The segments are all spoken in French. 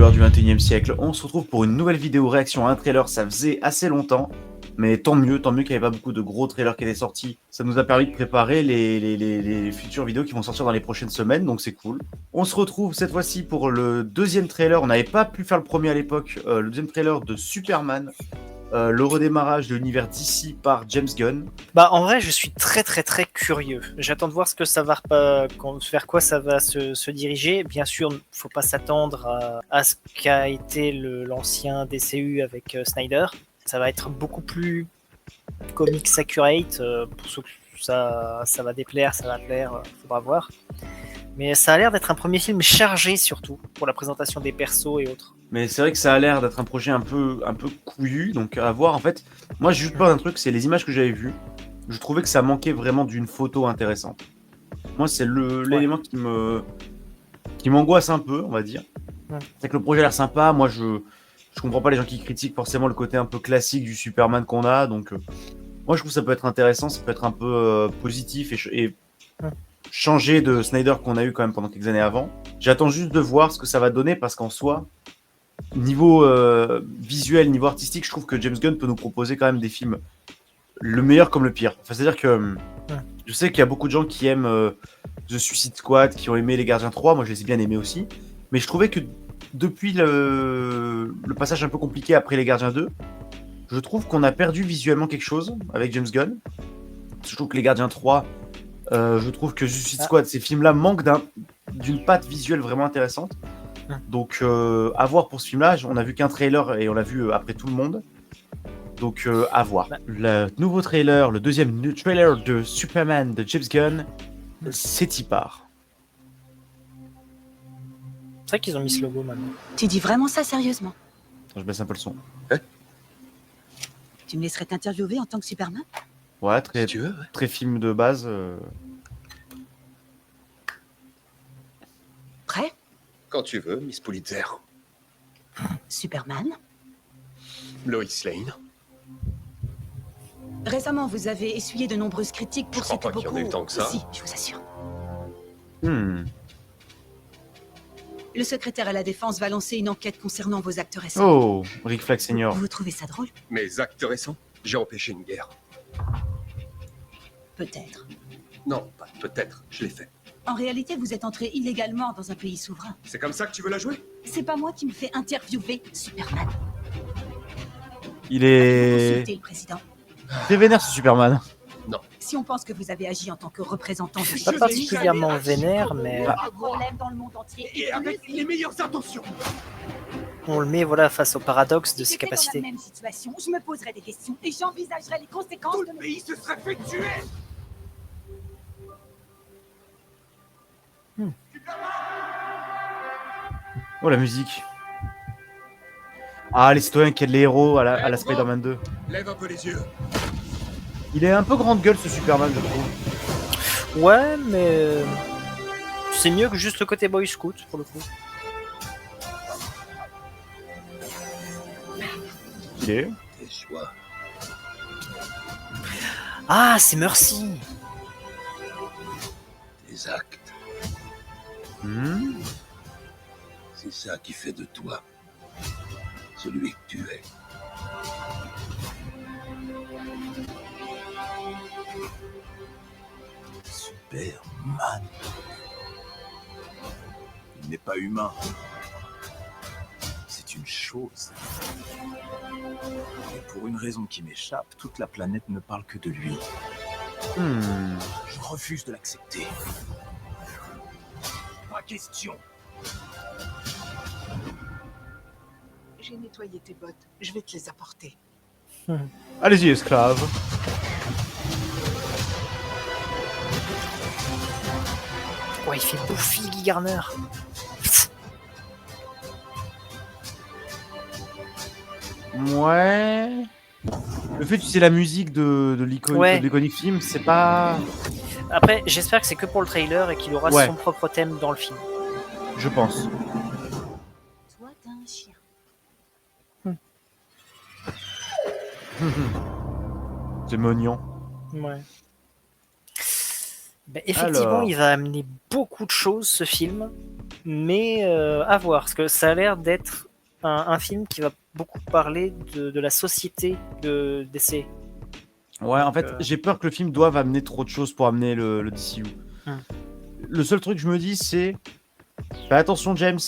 youtubeurs du 21e siècle, on se retrouve pour une nouvelle vidéo réaction à un trailer, ça faisait assez longtemps, mais tant mieux qu'il n'y avait pas beaucoup de gros trailers qui étaient sortis. Ça nous a permis de préparer les futures vidéos qui vont sortir dans les prochaines semaines, donc c'est cool. On se retrouve cette fois-ci pour le deuxième trailer, on n'avait pas pu faire le premier à l'époque, le deuxième trailer de Superman. Le redémarrage de l'univers DC par James Gunn. Bah en vrai je suis très curieux. J'attends de voir ce que ça va vers quoi ça va se diriger. Bien sûr, faut pas s'attendre à ce qu'a été l'ancien DCU avec Snyder. Ça va être beaucoup plus comics accurate. Pour ceux que ça va déplaire, ça va plaire, faudra voir. Mais ça a l'air d'être un premier film chargé surtout pour la présentation des persos et autres. Mais c'est vrai que ça a l'air d'être un projet un peu couillu, donc à voir. En fait, moi j'ai juste peur d'un truc, c'est les images que j'avais vues. Je trouvais que ça manquait vraiment d'une photo intéressante. Moi, c'est l'élément qui m'angoisse un peu, on va dire. Ouais. C'est que le projet a l'air sympa. Moi, je comprends pas les gens qui critiquent forcément le côté un peu classique du Superman qu'on a. Donc, moi, je trouve que ça peut être intéressant, ça peut être un peu positif et changer de Snyder qu'on a eu quand même pendant quelques années avant. J'attends juste de voir ce que ça va donner parce qu'en soi, niveau visuel, niveau artistique, je trouve que James Gunn peut nous proposer quand même des films le meilleur comme le pire. Enfin, c'est-à-dire que je sais qu'il y a beaucoup de gens qui aiment The Suicide Squad, qui ont aimé Les Gardiens 3, moi je les ai bien aimés aussi, mais je trouvais que depuis le passage un peu compliqué après Les Gardiens 2, je trouve qu'on a perdu visuellement quelque chose avec James Gunn. Je trouve que Les Gardiens 3, je trouve que The Suicide Squad, ces films-là manquent d'une patte visuelle vraiment intéressante. Donc à voir pour ce film-là, on a vu qu'un trailer et on l'a vu après tout le monde. Donc à voir. Le nouveau trailer, le deuxième trailer de Superman de James Gunn, c'est y part. C'est vrai qu'ils ont mis ce logo maintenant. Tu dis vraiment ça sérieusement? Je baisse un peu le son. Tu me laisserais t'interviewer en tant que Superman? Ouais, très, si très film de base. Prêt? Quand tu veux, Miss Pulitzer. Superman? Lois Lane. Récemment, vous avez essuyé de nombreuses critiques pour citer beaucoup... Je crois pas qu'il y en ait tant que ça. Si, je vous assure. Le secrétaire à la Défense va lancer une enquête concernant vos actes récents. Oh, Rick Flag Senior. Vous trouvez ça drôle? Mes actes récents? J'ai empêché une guerre. Peut-être. Non, pas peut-être, je l'ai fait. En réalité, vous êtes entré illégalement dans un pays souverain. C'est comme ça que tu veux la jouer? C'est pas moi qui me fais interviewer, Superman. Il est... le président. C'est vénère ce Superman. Non. Si on pense que vous avez agi en tant que représentant de... Pas particulièrement vénère, mais... Un problème dans le monde entier. Et avec les meilleures intentions. On le met voilà, face au paradoxe de ses capacités. Dans la même situation, je me poserais des questions et j'envisagerais les conséquences. Tout le pays se serait fait tuer. Oh la musique. Ah les citoyens qui aident les héros à la Spider-Man 2. Lève un peu les yeux. Il est un peu grande gueule ce Superman je trouve. Ouais mais c'est mieux que juste le côté Boy Scout pour le coup. Il est. Tes choix. Ah c'est Mercy. Tes actes. C'est ça qui fait de toi celui que tu es. Superman. Il n'est pas humain. C'est une chose. Et pour une raison qui m'échappe, toute la planète ne parle que de lui. Je refuse de l'accepter. Pas question. J'ai nettoyé tes bottes, je vais te les apporter. Allez-y esclave. Ouais il fait bouffi Guy Garner. Ouais. Le fait que tu sais la musique de l'iconique film, c'est pas... Après, j'espère que c'est que pour le trailer et qu'il aura son propre thème dans le film. Je pense. Toi, t'as un chien. C'est mignon. Ouais. Ben, effectivement, il va amener beaucoup de choses, ce film. Mais à voir, parce que ça a l'air d'être un film qui va beaucoup parler de la société de DC. Ouais, en fait, Donc, j'ai peur que le film doive amener trop de choses pour amener le DCU. Le seul truc que je me dis, c'est... Fais attention, James.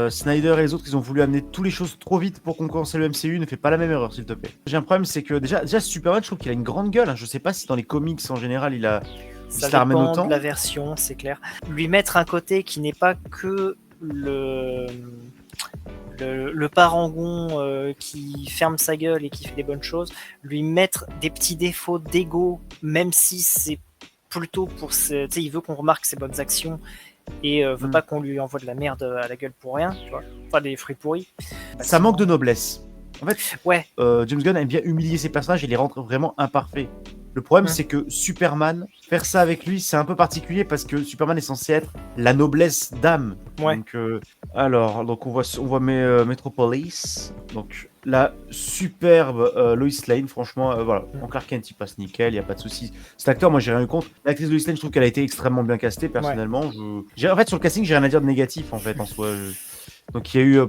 Snyder et les autres, ils ont voulu amener toutes les choses trop vite pour concurrencer le MCU. Ne fais pas la même erreur, s'il te plaît. J'ai un problème, c'est que déjà Superman, je trouve qu'il a une grande gueule. Hein. Je sais pas si dans les comics, en général, il ça se la ramène dépend autant. de la version, c'est clair. Lui mettre un côté qui n'est pas que le parangon qui ferme sa gueule et qui fait des bonnes choses, lui mettre des petits défauts d'ego, même si c'est plutôt pour ses... Tu sais, il veut qu'on remarque ses bonnes actions et veut pas qu'on lui envoie de la merde à la gueule pour rien, tu vois, pas des fruits pourris. Ça manque de noblesse. En fait, ouais. James Gunn aime bien humilier ses personnages et les rendre vraiment imparfaits. Le problème, c'est que Superman, faire ça avec lui, c'est un peu particulier parce que Superman est censé être la noblesse d'âme. Ouais. Donc, on voit Metropolis. Donc, la superbe Lois Lane, franchement, voilà. En Clark Kent, il passe nickel, il n'y a pas de souci. Cet acteur, moi, j'ai rien eu contre. L'actrice Lois Lane, je trouve qu'elle a été extrêmement bien castée, personnellement. Ouais. En fait, sur le casting, j'ai rien à dire de négatif, en fait, en soi. Donc, il y a eu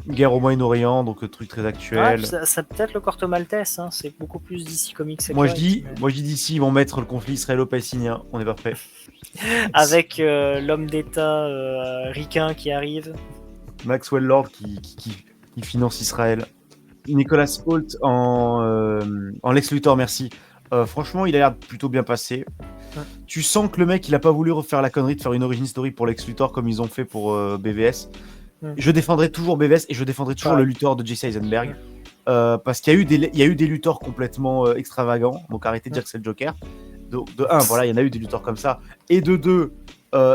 Guerre au Moyen-Orient, donc truc très actuel. Ouais, ça peut-être le Corto Maltese, hein, c'est beaucoup plus DC Comics. Moi je dis d'ici, ils vont mettre le conflit israélo-palestinien, on est pas prêt. Avec l'homme d'État ricain qui arrive. Maxwell Lord qui finance Israël. Nicolas Hoult en Lex Luthor, merci. Franchement, il a l'air plutôt bien passé. Ouais. Tu sens que le mec, il a pas voulu refaire la connerie de faire une origin story pour Lex Luthor comme ils ont fait pour BVS. Je défendrai toujours BVS et je défendrai toujours le Luthor de Jesse Eisenberg. Parce qu'il y a eu des Luthors complètement extravagants, donc arrêtez de dire que c'est le Joker. De 1, voilà, il y en a eu des Luthors comme ça. Et de 2,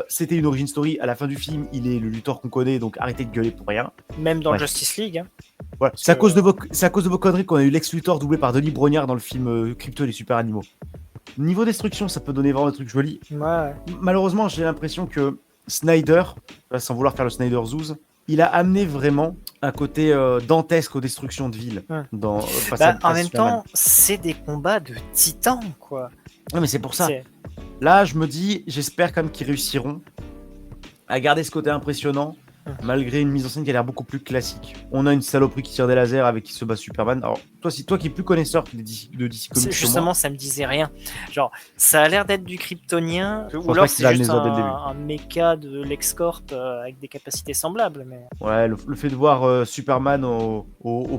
c'était une origin story. À la fin du film, il est le Luthor qu'on connaît, donc arrêtez de gueuler pour rien. Même dans Justice League. Hein. Voilà. C'est à cause de vos conneries qu'on a eu Lex Luthor doublé par Denis Brognard dans le film Crypto et les super animaux. Niveau destruction, ça peut donner vraiment des trucs jolis. Ouais. Malheureusement, j'ai l'impression que Snyder, sans vouloir faire le Snyder Zouz, il a amené vraiment un côté dantesque aux destructions de villes. En même temps, c'est des combats de titans, quoi. Ouais, mais c'est pour ça. Là, je me dis, j'espère quand même qu'ils réussiront à garder ce côté impressionnant, malgré une mise en scène qui a l'air beaucoup plus classique. On a une saloperie qui tire des lasers avec qui se bat Superman. Alors, toi qui es plus connaisseur de DC Comics, justement, ça me disait rien. Genre, ça a l'air d'être du kryptonien, ou alors c'est juste un méca de LexCorp avec des capacités semblables. Mais... Ouais, le fait de voir Superman au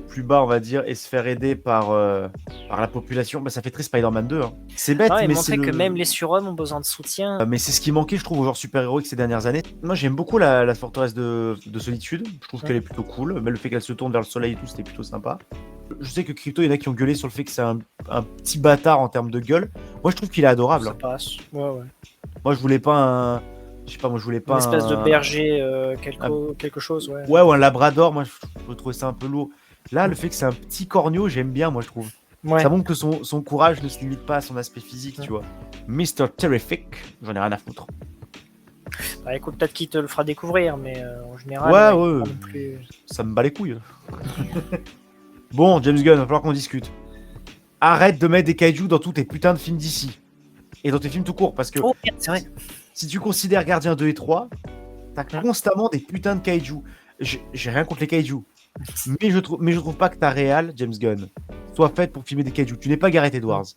plus bas, on va dire, et se faire aider par la population, ça fait très Spider-Man 2. Hein. C'est bête, mais montrer que même les surhommes ont besoin de soutien. Mais c'est ce qui manquait, je trouve, aux genres super-héroïques ces dernières années. Moi, j'aime beaucoup la forteresse de solitude. Je trouve qu'elle est plutôt cool. Mais le fait qu'elle se tourne vers le soleil et tout, c'était plutôt sympa. Je sais que Crypto, il y en a qui ont gueulé sur le fait que c'est un petit bâtard en termes de gueule. Moi, je trouve qu'il est adorable. Ça passe. Ouais. Moi, je voulais pas un... Je sais pas, moi, je voulais pas une espèce de berger, quelque chose, ouais. Ouais, ou un labrador. Moi, je trouvais ça un peu lourd. Là, le fait que c'est un petit corneau, j'aime bien, moi, je trouve. Ouais. Ça montre que son courage ne se limite pas à son aspect physique, tu vois. Mr. Terrific, j'en ai rien à foutre. Bah écoute, peut-être qu'il te le fera découvrir, mais en général... Ouais. Ça me bat les couilles. Bon, James Gunn, il va falloir qu'on discute. Arrête de mettre des kaiju dans tous tes putains de films d'ici. Et dans tes films tout court, parce que... Oh, c'est vrai. Si tu considères Gardiens 2 et 3, t'as constamment des putains de kaiju. J'ai rien contre les kaiju. Mais je trouve pas que ta réal, James Gunn, soit faite pour filmer des kaiju. Tu n'es pas Gareth Edwards.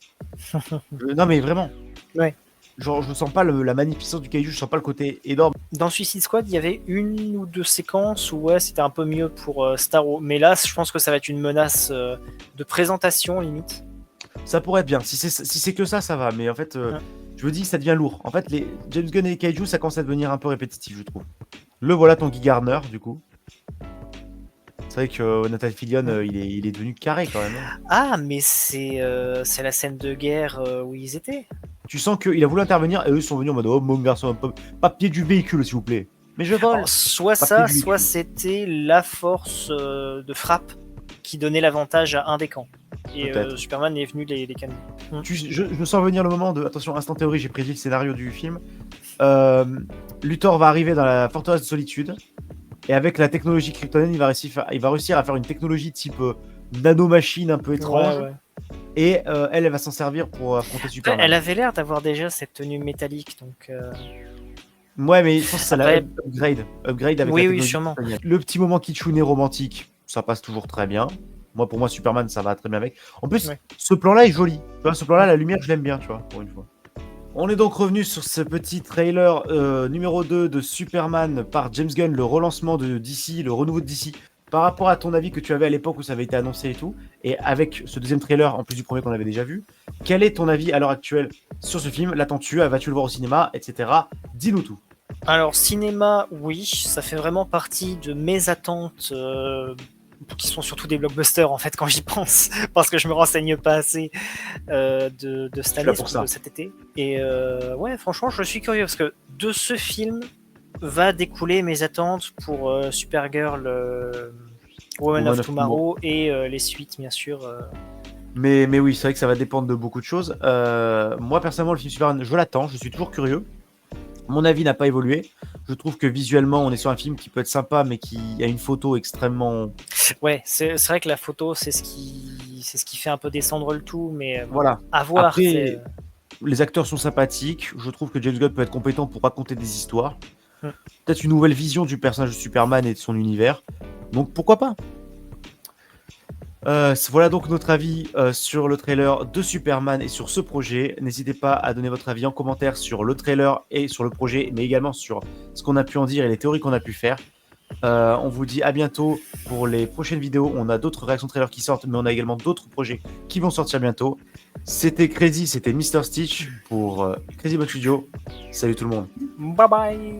Non mais vraiment. Ouais. Genre, je sens pas la magnificence du kaiju, je sens pas le côté énorme. Dans Suicide Squad, il y avait une ou deux séquences où c'était un peu mieux pour Starro. Mais là, je pense que ça va être une menace de présentation, limite. Ça pourrait être bien. Si c'est que ça va. Mais en fait, je me dis que ça devient lourd. En fait, les James Gunn et les kaiju, ça commence à devenir un peu répétitif, je trouve. Le voilà ton Guy Gardner, du coup. C'est vrai que Nathan Fillion, il est devenu carré quand même. Ah, mais c'est la scène de guerre où ils étaient. Tu sens qu'il a voulu intervenir et eux sont venus en mode oh mon garçon, papier du véhicule s'il vous plaît. Mais je vole. Alors, soit ça, soit c'était la force de frappe qui donnait l'avantage à un des camps. Et Superman est venu les canons. Je me sens venir le moment de... Attention, instant théorie, j'ai prédit le scénario du film. Luthor va arriver dans la forteresse de solitude. Et avec la technologie kryptonienne, il va réussir à faire une technologie type nanomachine un peu étrange. Ouais. Et elle va s'en servir pour affronter Superman. Elle avait l'air d'avoir déjà cette tenue métallique, donc... Ouais, mais je pense que c'est la Après- upgrade avec Oui, la oui, technologie sûrement. espagnole. Le petit moment kitschun et romantique, ça passe toujours très bien. Pour moi, Superman, ça va très bien avec. En plus, Ouais. ce plan-là est joli. Tu vois, ce plan-là, la lumière, je l'aime bien, tu vois, pour une fois. On est donc revenu sur ce petit trailer numéro 2 de Superman par James Gunn, le relancement de DC, le renouveau de DC. Par rapport à ton avis que tu avais à l'époque où ça avait été annoncé et tout, et avec ce deuxième trailer, en plus du premier qu'on avait déjà vu, quel est ton avis à l'heure actuelle sur ce film? L'attends-tu? Vas-tu le voir au cinéma? Etc. Dis-nous tout. Alors, cinéma, oui, ça fait vraiment partie de mes attentes, qui sont surtout des blockbusters, en fait, quand j'y pense, parce que je me renseigne pas assez de cette suis là année, pour surtout ça. de cet été. Et ouais, franchement, je suis curieux, parce que de ce film va découler mes attentes pour Supergirl, Woman of Tomorrow, et les suites, bien sûr. Mais oui, c'est vrai que ça va dépendre de beaucoup de choses. Moi, personnellement, le film Superman, je l'attends, je suis toujours curieux. Mon avis n'a pas évolué. Je trouve que visuellement, on est sur un film qui peut être sympa, mais qui a une photo extrêmement... Ouais, c'est vrai que la photo, c'est ce qui fait un peu descendre le tout, mais Voilà. à voir. Après, les acteurs sont sympathiques. Je trouve que James Gunn peut être compétent pour raconter des histoires. Peut-être une nouvelle vision du personnage de Superman et de son univers. Donc pourquoi pas? Voilà donc notre avis sur le trailer de Superman et sur ce projet. N'hésitez pas à donner votre avis en commentaire sur le trailer et sur le projet, mais également sur ce qu'on a pu en dire et les théories qu'on a pu faire. On vous dit à bientôt pour les prochaines vidéos. On a d'autres réactions trailers qui sortent, mais on a également d'autres projets qui vont sortir bientôt. C'était Crazy, c'était Mr. Stitch pour Crazy Box Studio. Salut tout le monde. Bye bye.